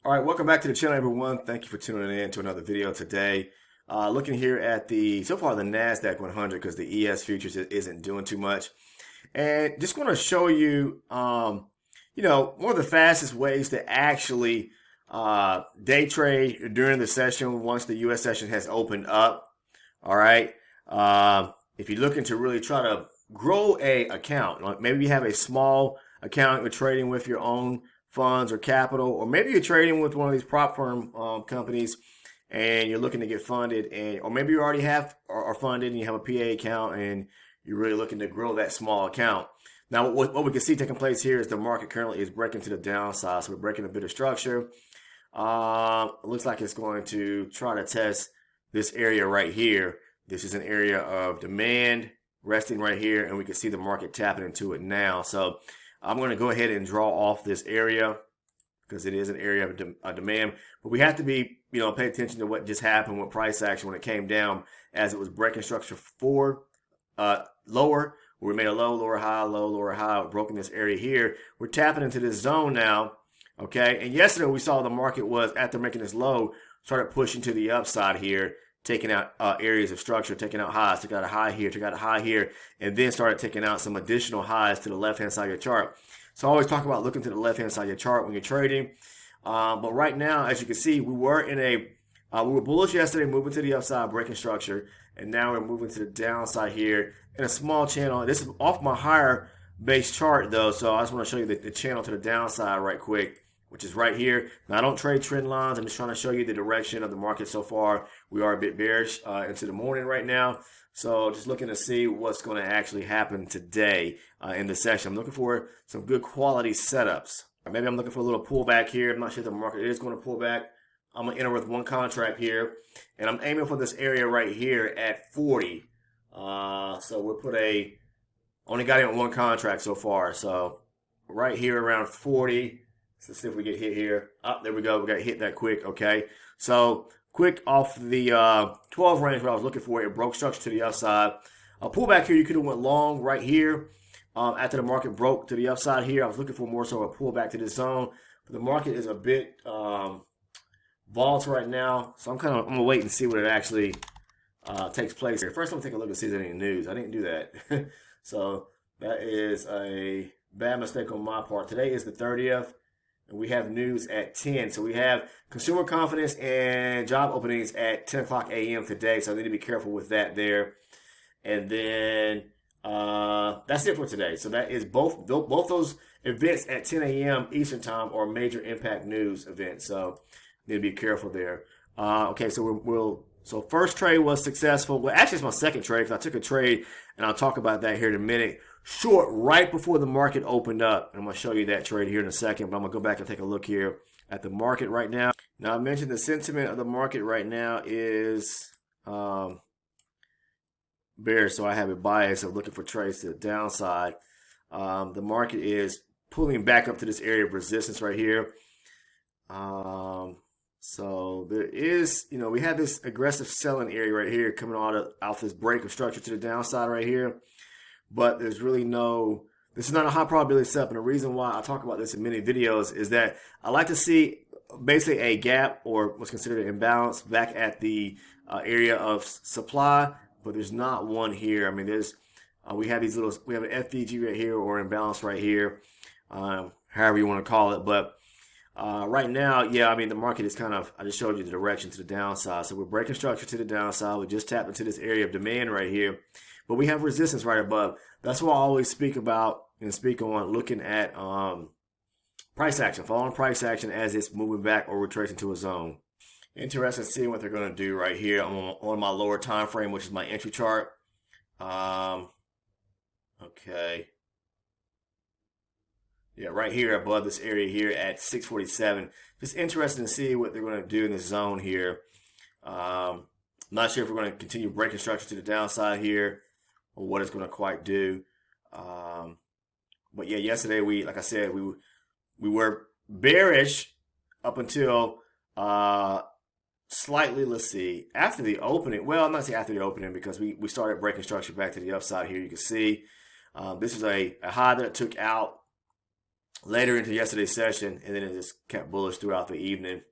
All right, welcome back to the channel, everyone. Thank you for tuning in to another video today. Looking here at so far the NASDAQ 100 because the ES futures isn't doing too much. And just want to show you, one of the fastest ways to actually day trade during the session once the U.S. session has opened up. All right. If you're looking to really try to grow a account, like maybe you have a small account you're trading with your own funds or capital, or maybe you're trading with one of these prop firm companies and you're looking to get funded, or maybe you already are funded and you have a PA account and you're really looking to grow that small account. Now, what we can see taking place here is the market currently is breaking to the downside. So we're breaking a bit of structure. It looks like it's going to try to test this area right here. This is an area of demand resting right here, and we can see the market tapping into it now. So I'm going to go ahead and draw off this area because it is an area of demand. But we have to pay attention to what just happened with price action when it came down, as it was breaking structure forward, lower. We made a low, lower, high, low, lower, high, broken this area here. We're tapping into this zone now, okay? And yesterday we saw the market was, after making this low, started pushing to the upside here, taking out areas of structure, taking out highs, took out a high here, took out a high here, and then started taking out some additional highs to the left-hand side of your chart. So I always talk about looking to the left-hand side of your chart when you're trading. But right now, as you can see, we were bullish yesterday, moving to the upside, breaking structure, and now we're moving to the downside here in a small channel. This is off my higher base chart, though, so I just want to show you the channel to the downside right quick, which is right here. Now, I don't trade trend lines. I'm just trying to show you the direction of the market so far. We are a bit bearish into the morning right now. So just looking to see what's going to actually happen today in the session. I'm looking for some good quality setups. Or maybe I'm looking for a little pullback here. I'm not sure if the market is going to pull back. I'm going to enter with one contract here. And I'm aiming for this area right here at 40. So we'll only got in one contract so far. So right here around 40. Let's see if we get hit here. Oh, there we go. We got hit that quick. Okay. So quick off the 12 range, what I was looking for. It broke structure to the upside. A pullback here, you could have went long right here. After the market broke to the upside here, I was looking for more so a pullback to this zone. But the market is a bit volatile right now. So I'm going to wait and see what it actually takes place here. First, I'm going to take a look and see if there's any news. I didn't do that. So that is a bad mistake on my part. Today is the 30th. And we have news at 10. So we have consumer confidence and job openings at 10 o'clock a.m. today. So I need to be careful with that there. And then that's it for today. So that is both those events at 10 a.m. Eastern time are major impact news events. So need to be careful there. Okay, so so first trade was successful. Well, actually, it's my second trade because I took a trade, and I'll talk about that here in a minute. Short right before the market opened up. And I'm going to show you that trade here in a second, but I'm going to go back and take a look here at the market right now. Now, I mentioned the sentiment of the market right now is bearish, so I have a bias of looking for trades to the downside. The market is pulling back up to this area of resistance right here. So there is, we have this aggressive selling area right here coming out this break of structure to the downside right here. But there's really this is not a high probability setup. And the reason why I talk about this in many videos is that I like to see basically a gap or what's considered an imbalance back at the area of supply, but there's not one here. I mean, we have an FVG right here or imbalance right here, however you want to call it. But right now, yeah, I mean, the market is I just showed you the direction to the downside. So we're breaking structure to the downside. We just tapped into this area of demand right here. But we have resistance right above. That's what I always speak about and speak on looking at price action, following price action as it's moving back or retracing to a zone. Interested in seeing what they're going to do right here on my lower time frame, which is my entry chart. Okay. Yeah, right here above this area here at 647. Just interested to see what they're going to do in this zone here. Not sure if we're going to continue breaking structure to the downside here or what it's going to quite do. But yeah, yesterday like I said, we were bearish up until slightly, let's see, after the opening. Well, I'm not saying after the opening because we started breaking structure back to the upside here. You can see this is a high that it took out later into yesterday's session, and then it just kept bullish throughout the evening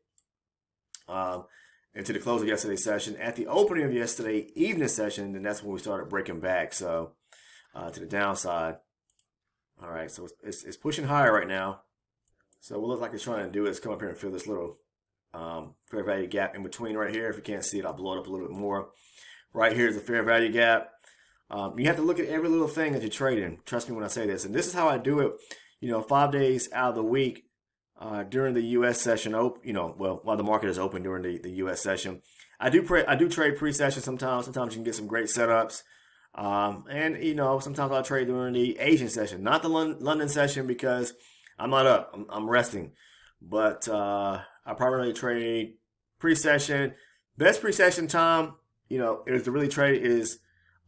into the close of yesterday's session. At the opening of yesterday evening session, then that's when we started breaking back. So to the downside. All right, so it's pushing higher right now. So what it looks like it's trying to do is come up here and fill this little fair value gap in between right here. If you can't see it, I'll blow it up a little bit more. Right here is the fair value gap. You have to look at every little thing that you're trading. Trust me when I say this. And this is how I do it, 5 days out of the week during the U.S. session, while the market is open during the U.S. session. I do trade pre-session sometimes. Sometimes you can get some great setups. And sometimes I'll trade during the Asian session, not the London session because I'm not up. I'm resting. But I primarily trade pre-session. Best pre-session time, is to really trade is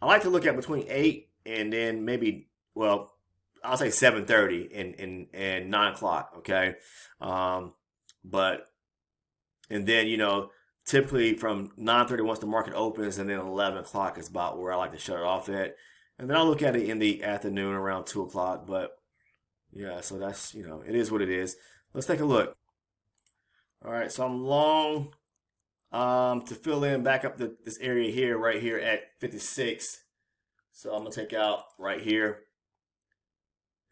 I like to look at between 8 and then maybe, I'll say 7:30 and 9 o'clock. Okay. And then, typically from 9:30 once the market opens, and then 11 o'clock is about where I like to shut it off at. And then I'll look at it in the afternoon around 2 o'clock. But yeah, so that's, it is what it is. Let's take a look. All right, so I'm long to fill in back up this area here, right here at 56. So I'm going to take out right here.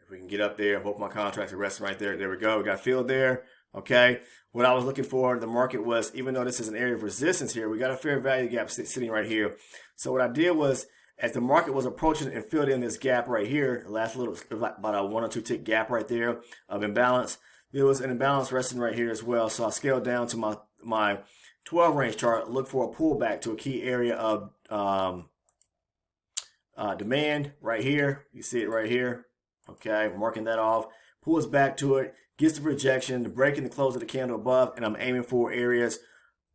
If we can get up there, both my contracts are resting right there. There we go. We got filled there. Okay. What I was looking for, the market was, even though this is an area of resistance here, we got a fair value gap sitting right here. So what I did was, as the market was approaching and filled in this gap right here, the last little, about a 1 or 2 tick gap right there of imbalance, there was an imbalance resting right here as well. So I scaled down to my 12 range chart, look for a pullback to a key area of demand right here. You see it right here. Okay, marking that off. Pulls back to it, gets the rejection, the break in the close of the candle above, and I'm aiming for areas,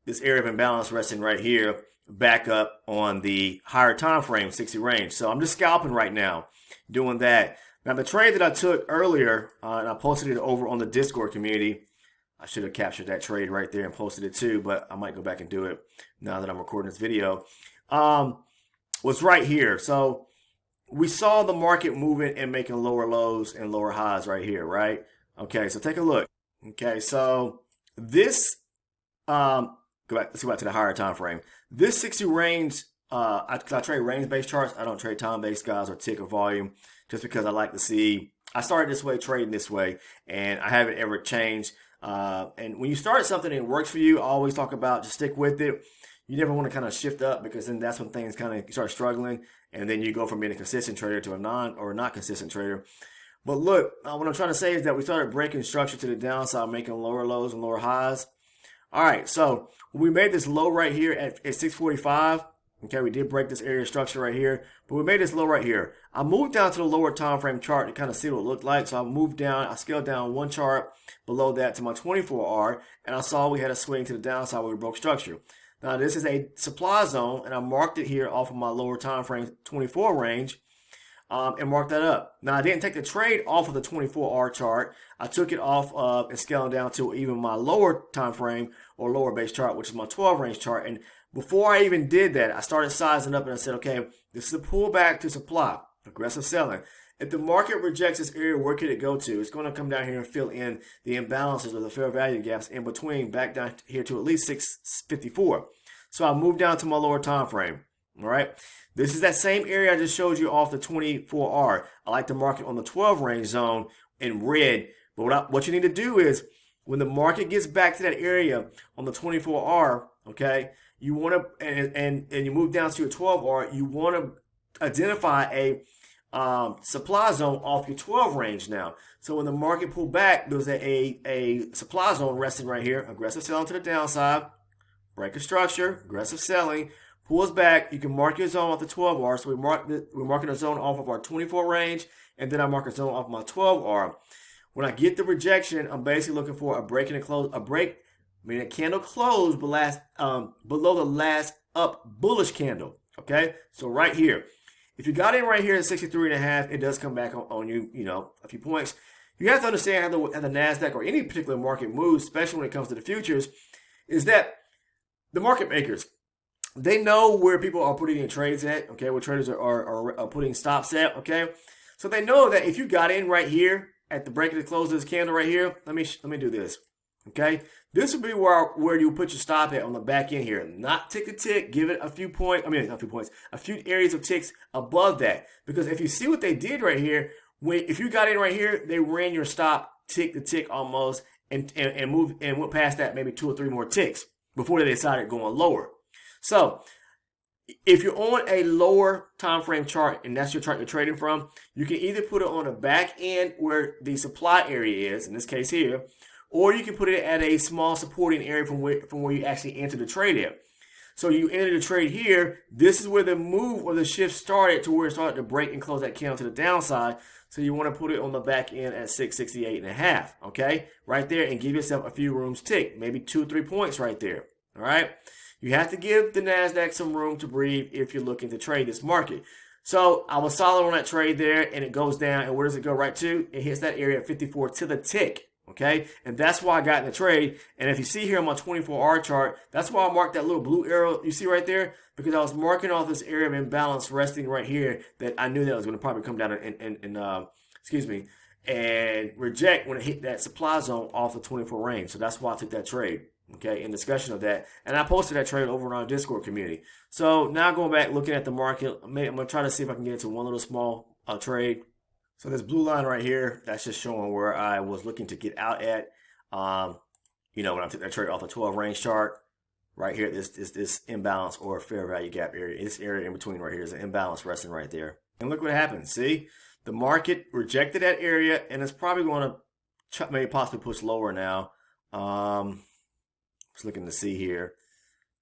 this area of imbalance resting right here, back up on the higher time frame, 60 range. So I'm just scalping right now, doing that. Now the trade that I took earlier, and I posted it over on the Discord community. I should have captured that trade right there and posted it too, but I might go back and do it now that I'm recording this video. Was right here. So we saw the market moving and making lower lows and lower highs right here, right? Okay, so take a look. Okay, so this, let's go back to the higher time frame. This 60 range, I trade range-based charts. I don't trade time-based guys or tick or volume just because I like to see. I started this way, trading this way, and I haven't ever changed. And when you start something and it works for you, I always talk about just stick with it. You never want to kind of shift up because then that's when things kind of start struggling. And then you go from being a consistent trader to a not consistent trader. But look, what I'm trying to say is that we started breaking structure to the downside, making lower lows and lower highs. All right, so we made this low right here at 645. Okay, we did break this area of structure right here, but we made this low right here. I moved down to the lower time frame chart to kind of see what it looked like. So I moved down, I scaled down one chart below that to my 24R, and I saw we had a swing to the downside where we broke structure. Now this is a supply zone, and I marked it here off of my lower time frame 24 range, and marked that up. Now I didn't take the trade off of the 24R chart. I took it off of and scaled down to even my lower time frame or lower base chart, which is my 12 range chart. And before I even did that, I started sizing up and I said, okay, this is a pullback to supply, aggressive selling. If the market rejects this area, where could it go to? It's going to come down here and fill in the imbalances or the fair value gaps in between, back down here to at least 654. So I moved down to my lower time frame. All right. This is that same area I just showed you off the 24R. I like to mark it on the 12 range zone in red. But what you need to do is when the market gets back to that area on the 24R, okay, you want to, and you move down to your 12R, you want to identify a supply zone off your 12 range now. So when the market pulled back, there's a supply zone resting right here. Aggressive selling to the downside, break a structure, aggressive selling, pulls back. You can mark your zone off the 12R. So we're marking a zone off of our 24 range, and then I mark a zone off my 12R. When I get the rejection, I'm basically looking for a break and a close, a candle closed below the last up bullish candle. Okay, so right here. If you got in right here at 63.5, it does come back on you, a few points. You have to understand how the NASDAQ or any particular market moves, especially when it comes to the futures, is that the market makers, they know where people are putting in trades at, okay, where traders are putting stops at, okay? So they know that if you got in right here, at the break of the close of this candle right here, let me do this. Okay, this would be where you put your stop at on the back end here. Not tick to tick, give it a few points. I mean, not a few points, a few areas of ticks above that. Because if you see what they did right here, if you got in right here, they ran your stop tick to tick almost, and moved and went past that maybe 2 or 3 more ticks before they decided going lower. So if you're on a lower time frame chart and that's your chart you're trading from, you can either put it on the back end where the supply area is, in this case here, or you can put it at a small supporting area from where you actually enter the trade at. So you enter the trade here. This is where the move or the shift started to where it started to break and close that candle to the downside. So you want to put it on the back end at 668.5. Okay, right there, and give yourself a few rooms tick, maybe 2 or 3 points right there. All right. You have to give the NASDAQ some room to breathe if you're looking to trade this market. So I was solid on that trade there, and it goes down. And where does it go right to? It hits that area at 54 to the tick. Okay, and that's why I got in the trade. And if you see here on my 24-hour chart, that's why I marked that little blue arrow you see right there, because I was marking off this area of imbalance resting right here that I knew that was going to probably come down and reject when it hit that supply zone off the 24 range. So that's why I took that trade. Okay, in discussion of that, and I posted that trade over on our Discord community. So now going back, looking at the market, I'm gonna try to see if I can get into one little small trade. So this blue line right here, that's just showing where I was looking to get out at. When I took that trade off the 12 range chart, right here, this imbalance or fair value gap area, this area in between right here is an imbalance resting right there. And look what happened. See, the market rejected that area, and it's probably going to maybe possibly push lower now. Just looking to see here.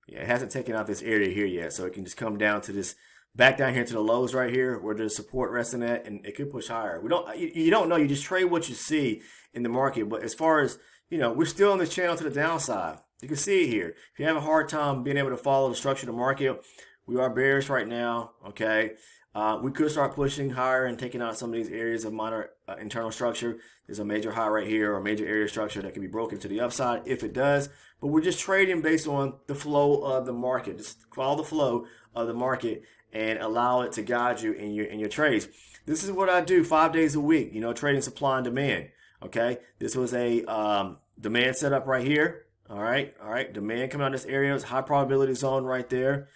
Yeah, it hasn't taken out this area here yet, so it can just come down to this, back down here to the lows right here where there's support resting at, and it could push higher. You don't know. You just trade what you see in the market. But as far as, we're still on this channel to the downside. You can see it here. If you have a hard time being able to follow the structure of the market, we are bearish right now. Okay. We could start pushing higher and taking out some of these areas of minor internal structure. There's a major high right here or a major area structure that can be broken to the upside if it does. But we're just trading based on the flow of the market. Just follow the flow of the market and allow it to guide you in your trades. This is what I do 5 days a week, trading supply and demand. Okay, this was a demand setup right here. All right, demand coming out of this area. It's high probability zone right there.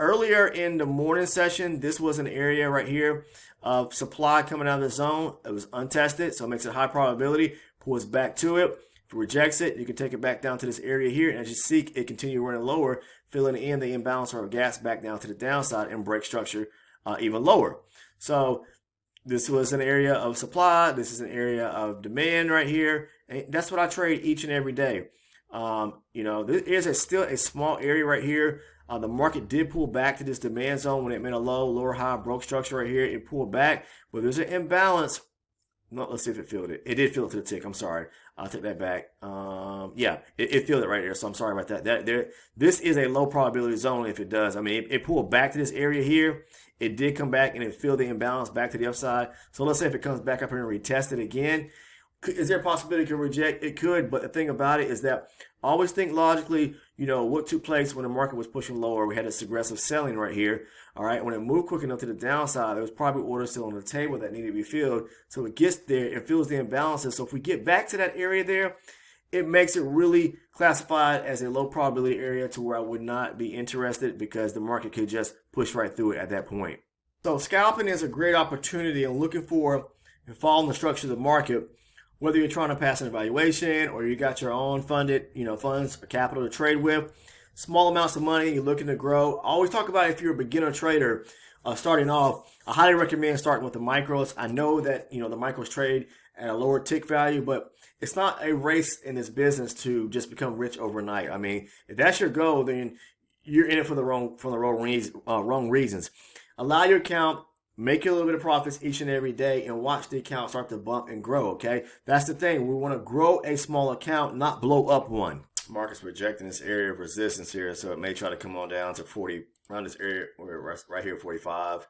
Earlier in the morning session, this was an area right here of supply coming out of the zone. It was untested, so it makes it high probability. Pulls back to it. If it rejects it, you can take it back down to this area here. And as you see it continue running lower, filling in the imbalance or gas back down to the downside and break structure even lower. So this was an area of supply. This is an area of demand right here. And that's what I trade each and every day. There is still a small area right here. The market did pull back to this demand zone when it made a lower high, broke structure right here. It pulled back, but there's an imbalance. No, let's see if it filled it. It did fill it to the tick. I'm sorry. I'll take that back. It filled it right there. So I'm sorry about that. This is a low probability zone if it does. I mean, it pulled back to this area here. It did come back and it filled the imbalance back to the upside. So let's say if it comes back up here and retest it again, is there a possibility it could reject? It could, but the thing about it is that I always think logically, what took place when the market was pushing lower. We had this aggressive selling right here. All right, when it moved quick enough to the downside, there was probably orders still on the table that needed to be filled. So it gets there and fills the imbalances. So if we get back to that area there, it makes it really classified as a low probability area to where I would not be interested because the market could just push right through it at that point. So scalping is a great opportunity and looking for and following the structure of the market. Whether you're trying to pass an evaluation or you got your own funded, funds or capital to trade with, small amounts of money, you're looking to grow. I always talk about if you're a beginner trader starting off, I highly recommend starting with the micros. I know that, the micros trade at a lower tick value, but it's not a race in this business to just become rich overnight. I mean, if that's your goal, then you're in it for the wrong reasons. Allow your account, make a little bit of profits each and every day and watch the account start to bump and grow, okay? That's the thing. We want to grow a small account, not blow up one. Market's rejecting this area of resistance here, so it may try to come on down to 40, around this area, right here, 45.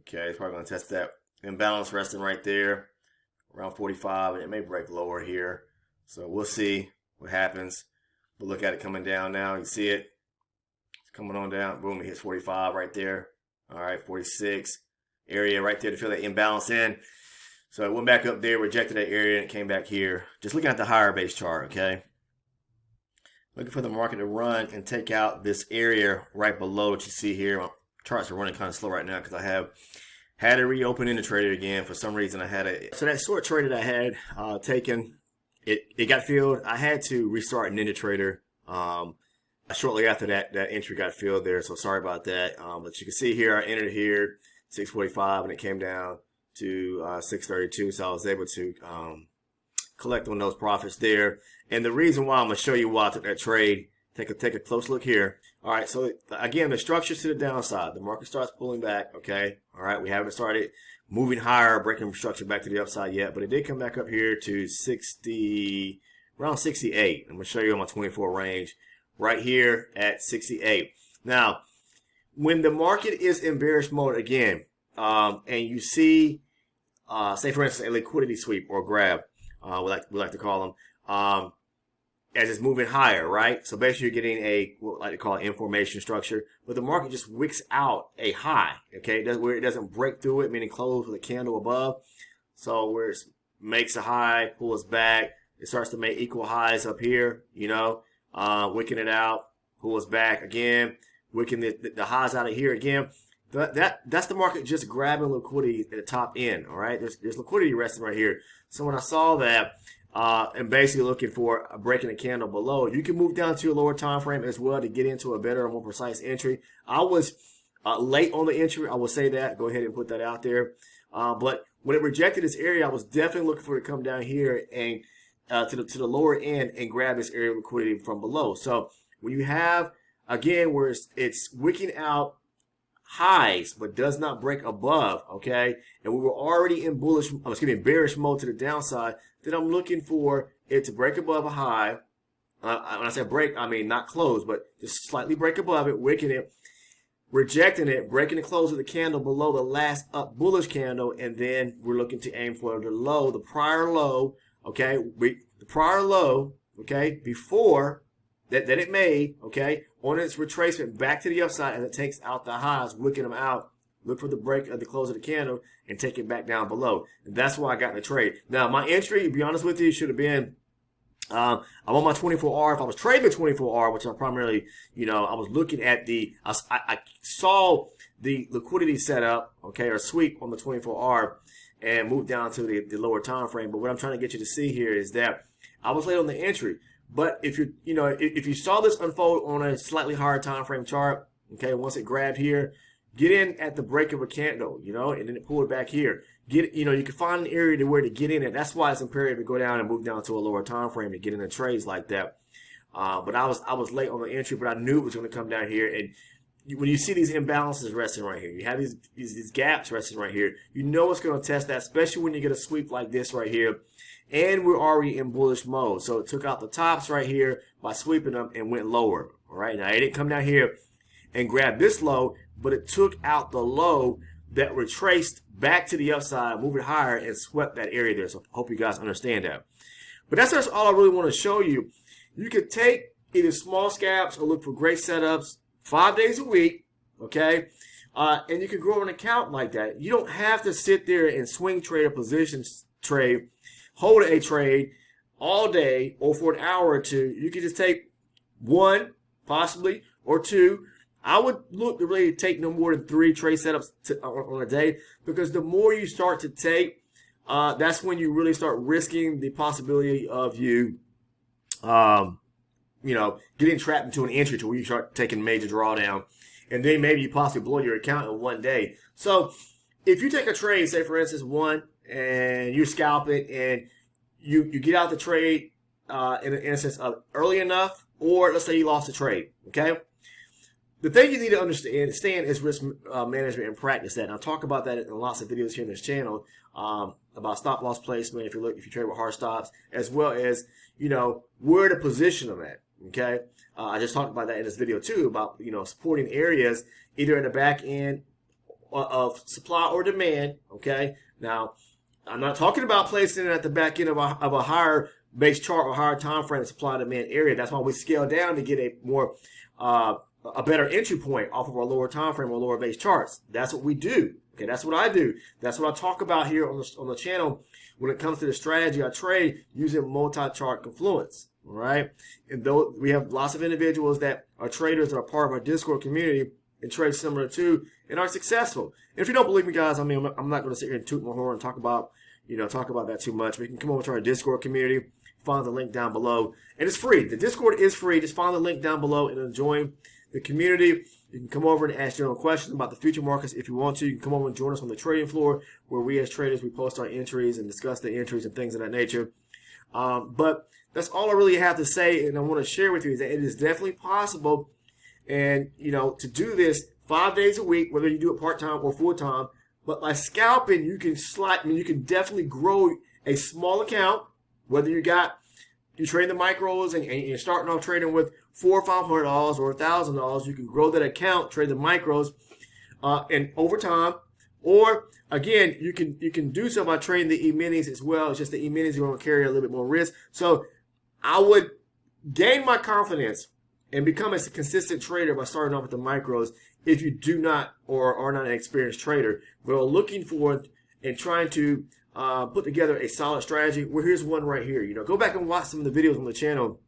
Okay, it's probably going to test that imbalance resting right there, around 45, and it may break lower here. So we'll see what happens. We'll look at it coming down now. You see it. It's coming on down. Boom, it hits 45 right there. All right, 46. Area right there to fill that imbalance in. So it went back up there, rejected that area, and it came back here. Just looking at the higher base chart, okay? Looking for the market to run and take out this area right below what you see here. My charts are running kind of slow right now because I have had to reopen InterTrader again. For some reason, I had a... So that short trade that I had taken, it got filled. I had to restart InterTrader shortly after that entry got filled there. So sorry about that. But you can see here, I entered here 645 and it came down to 632. So I was able to collect on those profits there. And the reason why I'm going to show you why I took that trade, take a close look here. All right, so again, the structure's to the downside. The market starts pulling back, okay? All right, we haven't started moving higher, breaking structure back to the upside yet, but it did come back up here to 60, around 68. I'm going to show you on my 24 range right here at 68. Now, when the market is in bearish mode again, and you see, say for instance, a liquidity sweep or grab, we like to call them, as it's moving higher, right? So basically you're getting a, what we like to call an information structure, but the market just wicks out a high, okay? Where it doesn't break through it, meaning close with a candle above. So where it makes a high, pulls back, it starts to make equal highs up here, you know, wicking it out, pulls back again, wicking the highs out of here again. That's the market just grabbing liquidity at the top end, all right? There's liquidity resting right here. So when I saw that, and basically looking for breaking a candle below, you can move down to a lower time frame as well to get into a better or more precise entry. I was late on the entry, I will say that. Go ahead and put that out there. But when it rejected this area, I was definitely looking for it to come down here and to the lower end and grab this area of liquidity from below. So when you have, again, where it's wicking out highs but does not break above, okay, and we were already in bearish mode to the downside, then I'm looking for it to break above a high. When I say break, I mean not close, but just slightly break above it, wicking it, rejecting it, breaking the close of the candle below the last up bullish candle, and then we're looking to aim for the low, the prior low, okay, the prior low, okay, before that it made, okay, on its retracement back to the upside as it takes out the highs, wicking them out. Look for the break of the close of the candle and take it back down below. And that's why I got in the trade. Now, my entry, to be honest with you, should have been, I'm on my 24R. If I was trading the 24R, which I'm primarily, you know, I was looking at I saw the liquidity setup, okay, or sweep on the 24R and moved down to the lower time frame. But what I'm trying to get you to see here is that I was late on the entry. But if you saw this unfold on a slightly higher time frame chart, okay, once it grabbed here, get in at the break of a candle, you know, and then it pulled back here. You know, you can find an area to where to get in it. That's why it's imperative to go down and move down to a lower time frame to get in the trades like that. But I was late on the entry, but I knew it was going to come down here. And when you see these imbalances resting right here, you have these gaps resting right here, you know it's going to test that, especially when you get a sweep like this right here. And we're already in bullish mode. So it took out the tops right here by sweeping them and went lower. All right, now it didn't come down here and grab this low, but it took out the low that retraced back to the upside, moved it higher, and swept that area there. So I hope you guys understand that. But that's all I really want to show you. You could take either small scalps or look for great setups 5 days a week, okay? And you can grow an account like that. You don't have to sit there and swing trade or positions trade, hold a trade all day or for an hour or two. You can just take one, possibly, or two. I would look to really take no more than 3 trade setups on a day, because the more you start to take, that's when you really start risking the possibility of you, you know, getting trapped into an entry to where you start taking major drawdown, and then maybe you possibly blow your account in one day. So if you take a trade, say for instance one, and you scalp it, and you get out the trade in a sense of early enough, or let's say you lost the trade, okay? The thing you need to understand is risk management and practice that. And I'll talk about that in lots of videos here in this channel, about stop loss placement if you trade with hard stops, as well as, you know, where to position them at. Okay, I just talked about that in this video too, about, you know, supporting areas either in the back end of supply or demand. Okay, now I'm not talking about placing it at the back end of a higher base chart or higher time frame supply demand area. That's why we scale down to get a more a better entry point off of our lower time frame or lower base charts. That's what we do. Okay, that's what I do. That's what I talk about here on the channel when it comes to the strategy I trade using multi-chart confluence. All right, and though we have lots of individuals that are traders that are part of our Discord community and trade similar to and are successful. And if you don't believe me, guys, I mean, I'm not going to sit here and toot my horn and talk about that too much. We can come over to our Discord community, find the link down below, and it's free. The Discord is free. Just find the link down below and join the community. You can come over and ask general questions about the future markets if you want to. You can come over and join us on the trading floor where we as traders, we post our entries and discuss the entries and things of that nature. But that's all I really have to say, and I want to share with you is that it is definitely possible, and to do this 5 days a week, whether you do it part-time or full-time. But by scalping, you can definitely grow a small account, whether you trade the micros and you're starting off trading with $400 or $500 or $1,000. You can grow that account, trade the micros, and over time. Or again, you can do so by trading the E-minis as well. It's just the E-minis are going to carry a little bit more risk. So I would gain my confidence and become a consistent trader by starting off with the micros if you do not or are not an experienced trader, but are looking for and trying to put together a solid strategy. Well, here's one right here. Go back and watch some of the videos on the channel,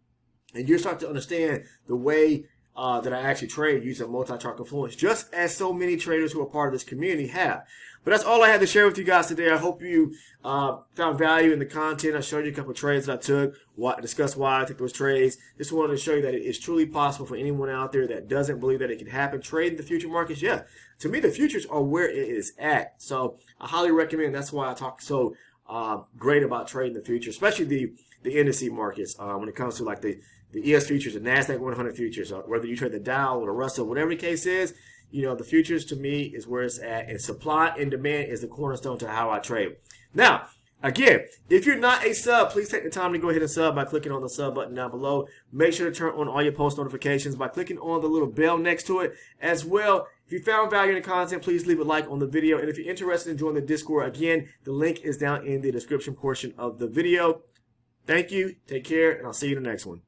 and you'll start to understand the way that I actually trade using multi-chart confluence, just as so many traders who are part of this community have. But that's all I had to share with you guys today. I hope you found value in the content. I showed you a couple of trades that I took, discussed why I took those trades. Just wanted to show you that it is truly possible for anyone out there that doesn't believe that it can happen. Trading the future markets, yeah. To me, the futures are where it is at. So I highly recommend. That's why I talk so great about trading the future, especially the indice markets when it comes to like the ES futures, the NASDAQ 100 futures, whether you trade the Dow or the Russell, whatever the case is, the futures to me is where it's at, and supply and demand is the cornerstone to how I trade. Now, again, if you're not a sub, please take the time to go ahead and sub by clicking on the sub button down below. Make sure to turn on all your post notifications by clicking on the little bell next to it as well. If you found value in the content, please leave a like on the video. And if you're interested in joining the Discord, again, the link is down in the description portion of the video. Thank you, take care, and I'll see you in the next one.